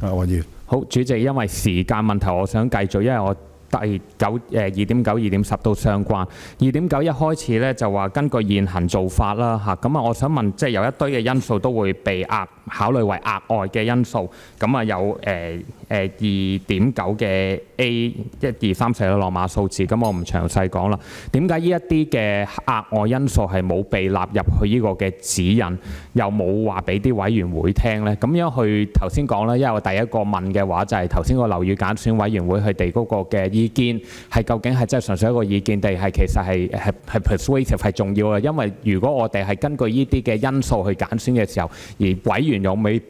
黃議員，好，主席，因為時間問題，我想繼續，因為我第2.9、2.10都相關。2.9一開始咧就話根據現行做法啦嚇，咁我想問，即係有一堆嘅因素都會被考慮為額外嘅因素，咁有2.9嘅 A 1、2、3、4羅馬數字，咁我唔詳細講啦。點解呢一啲嘅額外因素係冇被納入去呢個嘅指引，又冇話俾啲委員會聽呢？咁樣去頭先講啦，因為我第一個問嘅話就係頭先個樓宇揀選委員會佢哋嗰個嘅意見係究竟係真係純粹一個意見，定係其實係 persuasive 係重要嘅？因為如果我哋係根據呢啲嘅因素去揀選嘅時候，而委員有沒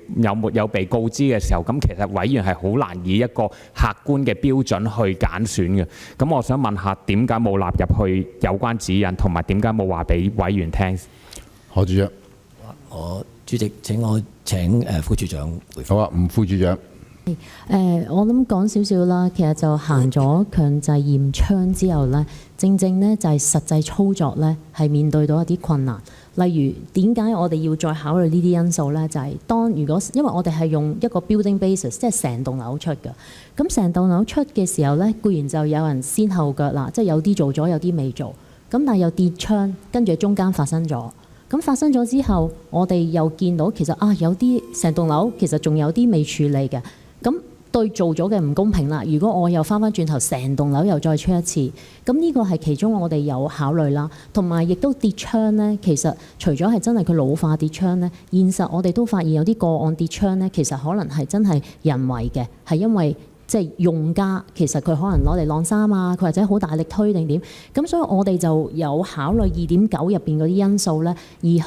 有被告知嘅時候，咁其實委員係好難以一個客觀嘅標準去揀選嘅。咁我想問下點解冇納入去有關指引，同埋點解冇話俾委員聽？何處長，主席請我請副處長回覆。好啊，吳副處長。我諗講少少啦，其實就行咗強制驗窗之後呢，正呢就係實際操作呢係面對到一啲困難。例如點解我哋要再考慮呢啲因素呢？就係因為我哋係用一個 building basis， 即係成棟樓出嘅。咁成棟樓出嘅時候呢，固然就有人先後腳啦，即係有啲做咗，有啲未做。咁但係又跌窗，跟住中間發生咗。咁發生咗之後，我哋又見到其實有啲成棟樓其實仲有啲未處理嘅。咁對做咗嘅唔公平啦！如果我又翻轉頭成棟樓又再出一次，咁呢個係其中我哋有考慮啦。同埋亦都跌窗呢，其實除咗係真係佢老化跌窗呢，現實我哋都發現有啲個案跌窗呢，其實可能係真係人為嘅，係因為即係用家其實佢可能攞嚟晾衫啊，佢或者好大力推定點，咁所以我哋就有考慮2.9入邊嗰啲因素呢，而去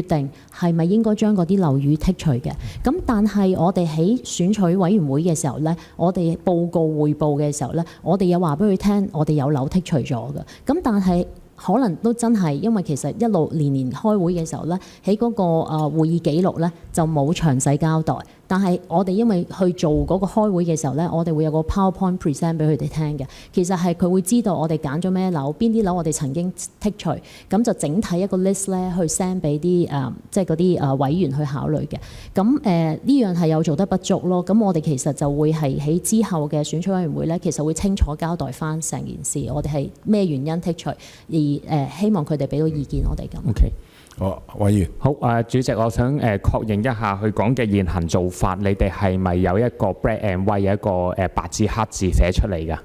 決定係咪應該將嗰啲樓宇剔除嘅。咁但係我哋喺選取委員會嘅時候呢，我哋報告匯報嘅時候呢，我哋有話俾佢聽，我哋有樓剔除咗嘅。咁但係可能都真係因為其實一路年開會嘅時候呢，喺嗰個會議記錄呢就冇詳細交代。但係我哋因為去做嗰個開會嘅時候呢，我哋會有個 PowerPoint present 俾佢哋聽嘅。其實係佢會知道我哋揀咗咩樓，邊啲樓我哋曾經剔除，咁就整體一個 list 咧去 send 俾啲即係嗰啲委員去考慮嘅。咁呢樣係有做得不足咯。咁我哋其實就會係喺之後嘅選取委員會呢，其實會清楚交代翻成件事，我哋係咩原因剔除，而希望佢哋俾到意見我哋咁。OK。好，委員。好，主席，我想確認一下佢講嘅現行做法，你哋係咪有一個 black and white 有一個白紙黑字寫出嚟㗎？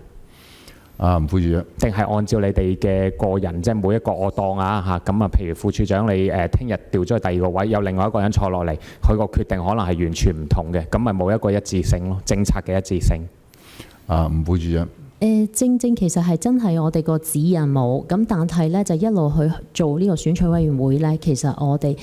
吳副處長。定係按照你哋嘅個人，即係每一個我當咁啊，譬如副處長你聽日調咗去第二個位，有另外一個人坐落嚟，佢個決定可能係完全唔同嘅，咁咪冇一個一致性咯，政策嘅一致性。吳副處長。正其實係真係我哋個指引冇，咁但係咧就一路去做呢個選取委員會咧，其實我哋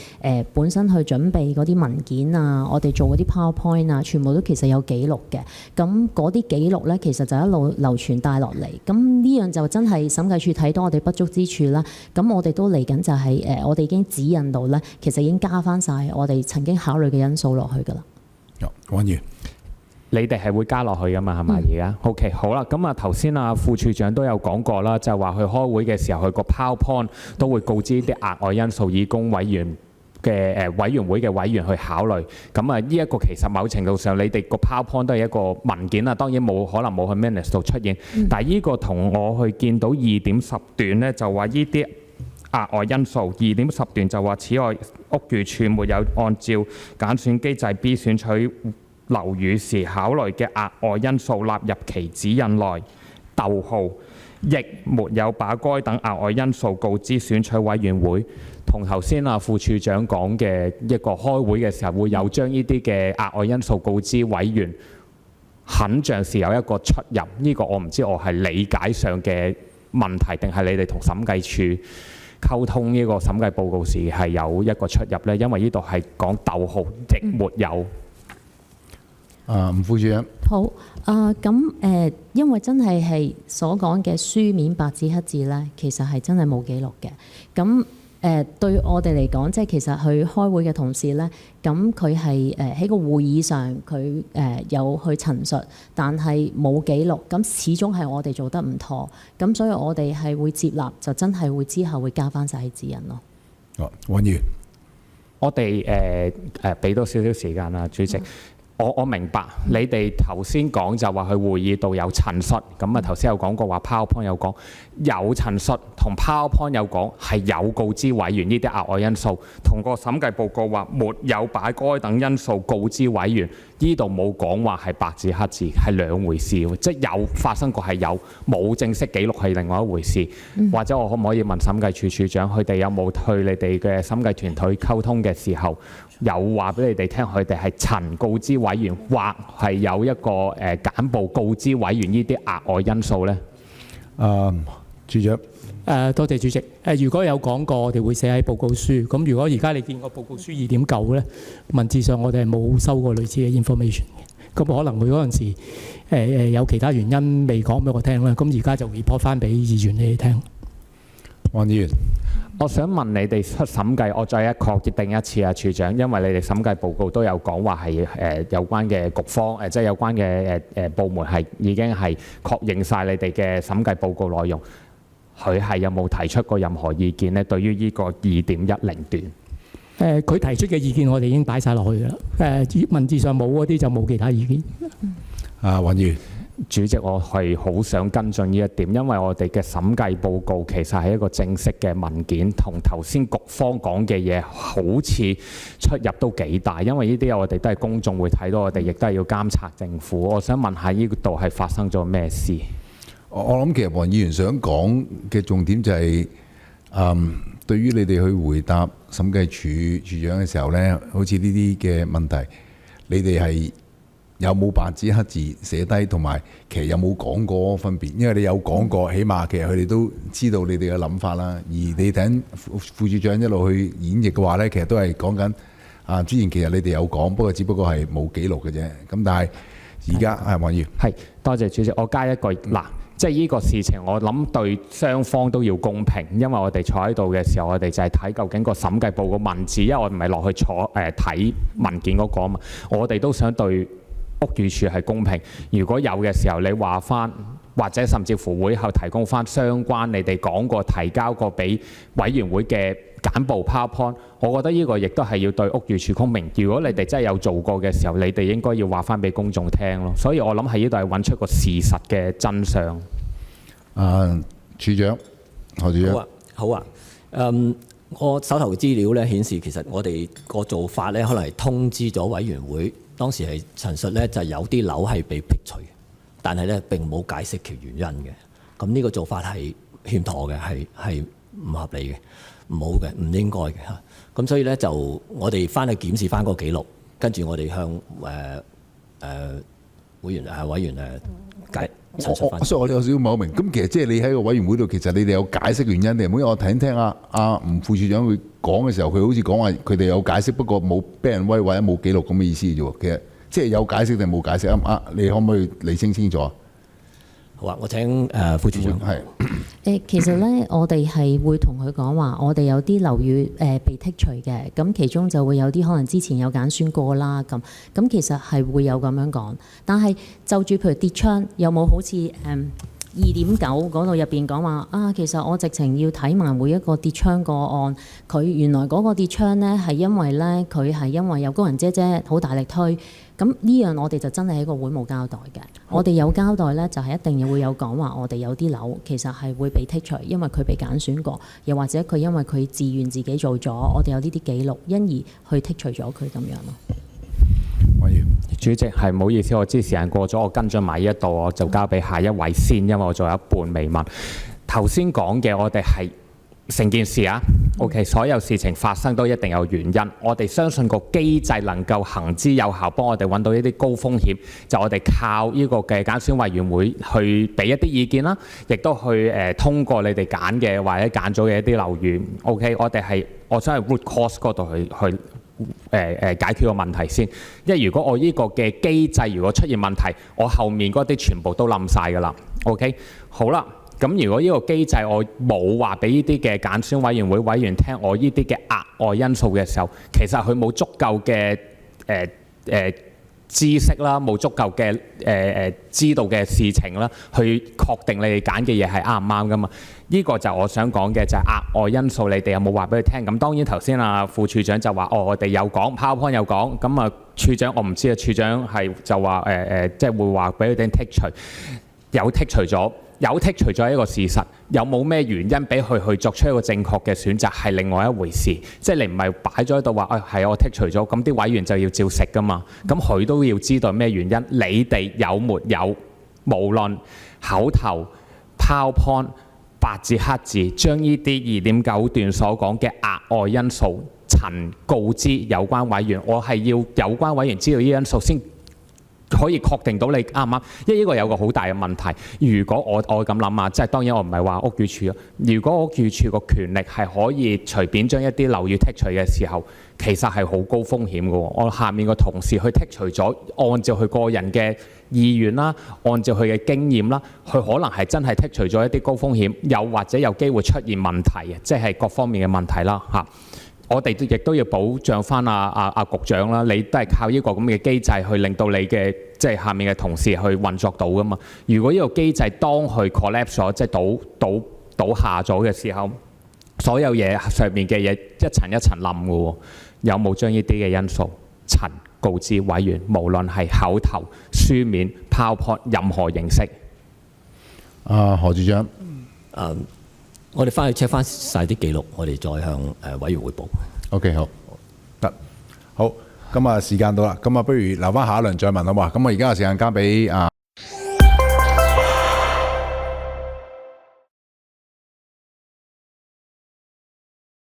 本身去準備嗰啲文件啊，我哋做嗰啲 PowerPoint 啊，全部都其實有記錄嘅。咁嗰啲記錄咧，其實就一路流傳帶落嚟。咁呢樣就真係審計署睇到我哋不足之處啦。咁我哋都嚟緊就係我哋已經指引到咧，其實已經加翻晒我哋曾經考慮嘅因素落去㗎啦。黃議員。你哋係會加落去㗎嘛？係咪而家？OK， 好啦，咁頭先副處長都有講過啦，就係話佢開會嘅時候，佢個 PowerPoint 都會告知啲額外因素，以供委員嘅委員會嘅委員去考慮。咁呢一個其實某程度上，你哋個 PowerPoint 都係一個文件啦，當然可能冇喺 Minutes 度出現。但係呢個同我去見到2.10段呢，就話呢啲額外因素。2.10段就話，此外屋宇署沒有按照揀選機制 B 選取樓宇時考慮嘅額外因素納入其指引內，逗號，亦沒有把該等額外因素告知選取委員會。同頭先副處長講嘅一個開會嘅時候，會有將呢啲嘅額外因素告知委員，很像是有一個出入。呢個我唔知我係理解上嘅問題，定係你哋同審計署溝通呢個審計報告時係有一個出入呢？因為呢度係講逗號，亦沒有。吳副處長。好，因為真係所講嘅書面白紙黑字咧，其實係真係冇記錄嘅。咁對我哋嚟講，即係其實去開會嘅同事咧，咁佢係喺個會議上佢有去陳述，但係冇記錄，咁始終係我哋做得唔妥，咁所以我哋係會接納，就真係會之後會加翻晒喺指引咯。黃議員。我哋俾多少少時間啦，主席。我明白，你哋頭先講就話佢會議度有陳述，咁啊頭先有講過話 PowerPoint 有講有陳述同 PowerPoint 有講係有告知委員呢啲額外因素，同個審計報告話沒有把該等因素告知委員，呢度冇講話係白紙黑字，係兩回事，即係有發生過係有，冇正式記錄係另外一回事。或者我可唔可以問審計處處長，佢哋有冇去你哋嘅審計團隊溝通嘅時候，有話俾你哋聽，佢哋係曾告知委員，或係有一個簡報告知委員呢啲額外因素呢？處長。多謝主席。如果有講過，我哋會寫喺報告書。咁如果而家你見個報告書2.9咧，文字上我哋係冇收過類似嘅 information 嘅。咁可能佢嗰陣時有其他原因未講俾我聽啦。咁而家就 report 翻俾議員你哋聽。黃議員。我想問你哋出審計，我再確定一次啊，處長，因為你哋審計報告都有講話係有關嘅局方即係有關嘅部門係已經係確認晒你哋嘅審計報告內容，佢係有冇提出過任何意見呢？對於呢個2.10段，佢提出嘅意見我哋已經擺晒落去㗎啦。文字上冇嗰啲就冇其他意見。黃議員。主席，我係好想跟進呢一點，因為我哋嘅審計報告其實係一個正式嘅文件，同頭先局方講嘅嘢好似出入都幾大，因為呢啲我哋都係公眾會睇到，我哋亦都係要監察政府。我想問下呢度係發生咗咩事？我諗其實黃議員想講嘅重點就係、對於你哋去回答審計處處長嘅時候呢，好似呢啲嘅問題，你哋係有冇白紙黑字寫低，同埋其實有冇講過分別？因為你有講過，起碼其實佢哋都知道你哋嘅諗法啦。而你等副處長一路去演繹嘅話呢，其實都係講緊之前其實你哋有講，不過只不過係冇記錄嘅啫。咁但係而家係黃議員。係，多謝主席。我加一句嗱。即係呢個事情，我諗對雙方都要公平，因為我哋坐喺度嘅時候，我哋就係睇究竟個審計報告文字，因為我唔係落去坐睇文件嗰個啊嘛，我哋都想對屋宇署係公平。如果有嘅時候，你話翻，或者甚至乎會後提供翻相關你哋講過、提交過俾委員會嘅簡報 PowerPoint， 我覺得呢個亦都係要對屋宇署公平。如果你哋真係有做過嘅時候，你哋應該要話翻俾公眾聽咯。所以我諗喺呢度係揾出個事實嘅真相。處長，何處長。好啊。我手頭嘅資料咧顯示，其實我哋個做法咧，可能係通知咗委員會，當時係陳述咧就係有啲樓係被剔除，但係咧並冇解釋其原因嘅。咁呢個做法係欠妥嘅，係唔合理嘅，唔好嘅，唔應該嘅嚇。咁所以咧就我哋翻去檢視翻個記錄，跟住我哋向委員解陳述翻。所以我有少少唔係好明。咁其實即係你喺個委員會度，其實你哋有解釋原因定？因為我聽阿吳副處長佢講嘅時候，佢好似講話佢哋有解釋，不過冇俾人威或者冇記錄咁嘅意思啫喎。其實即係有解釋定冇解釋啊？你可唔可以釐清清楚啊？好啊，我請副處長。係其實咧，我哋係會同佢講話，我哋有啲樓宇被剔除嘅，咁其中就會有啲可能之前有揀選過啦，咁其實係會有咁樣講。但係就住譬如跌窗，有冇好似2.9嗰度入邊講話啊？其實我直情要睇埋每一個跌窗個案，佢原來嗰個跌窗咧係因為咧佢係因為有工人姐姐好大力推。咁呢樣我哋就真係喺個會冇交代嘅。我哋有交代呢，就係一定會有講話，我哋有啲樓其實係會被剔除，因為佢被揀選過，又或者佢因為佢自願自己做咗，我哋有呢啲記錄，因而去剔除咗佢咁樣咯。主席係唔好意思，我知時間過咗，我跟進埋呢一度，我就交俾下一位先，因為我仲有一半未問。頭先講嘅我哋係成件事啊 ，OK， 所有事情發生都一定有原因。我哋相信個機制能夠行之有效，幫我哋揾到呢啲高風險，就我哋靠呢個嘅揀選委員會去俾一啲意見啦，亦都去通過你哋揀嘅或者揀咗嘅一啲樓宇 ，OK， 我想係 root cause 嗰度去解決個問題先。因為如果我呢個嘅機制如果出現問題，我後面嗰啲全部都冧晒㗎啦 ，OK， 好啦。咁如果呢個機制我冇話俾呢啲嘅揀選委員會委員聽我呢啲嘅額外因素嘅時候，其實佢冇足夠嘅知識啦，冇足夠嘅知道嘅事情啦，去確定你哋揀嘅嘢係啱唔啱噶嘛？呢個就我想講嘅就係額外因素，你哋有冇話俾佢聽？咁當然頭先副處長就話我哋有講 PowerPoint 有講，咁處長我唔知處長係就話即係會話俾佢哋剔除，有剔除咗一個事實，有冇咩原因俾佢去作出一個正確嘅選擇係另外一回事。即係你唔係擺咗喺度話係我剔除咗，咁啲委員就要照食噶嘛。咁佢都要知道咩原因。你哋有沒有無論口頭 PowerPoint 白字黑字，將呢啲2.9段所講嘅額外因素曾告知有關委員？我係要有關委員知道呢啲因素先可以確定到你啱唔啱，因為呢個有個好大嘅問題。如果我咁諗啊，即係當然我唔係話屋宇署啊。如果屋宇署個權力係可以隨便將一啲樓宇剔除嘅時候，其實係好高風險嘅喎。我下面個同事去剔除咗，按照佢個人嘅意願啦，按照佢嘅經驗啦，佢可能係真係剔除咗一啲高風險，又或者有機會出現問題嘅，即係各方面嘅問題啦嚇。我哋亦都要保障翻局長啦，你都係靠呢個咁嘅機制去令到你嘅即係下面嘅同事去運作到噶嘛。如果呢個機制當佢 collapse 咗，即係倒下咗嘅時候，所有嘢上面嘅嘢一層一層冧嘅喎。有冇將呢啲嘅因素曾告知委員？無論係口頭、書面、PowerPoint 任何形式。何處長。我哋翻去 check 翻晒啲記錄，我哋再向委員彙報。OK， 好，得，好，咁時間到啦，咁不如留翻下一輪再問好嘛？咁我而家嘅時間交俾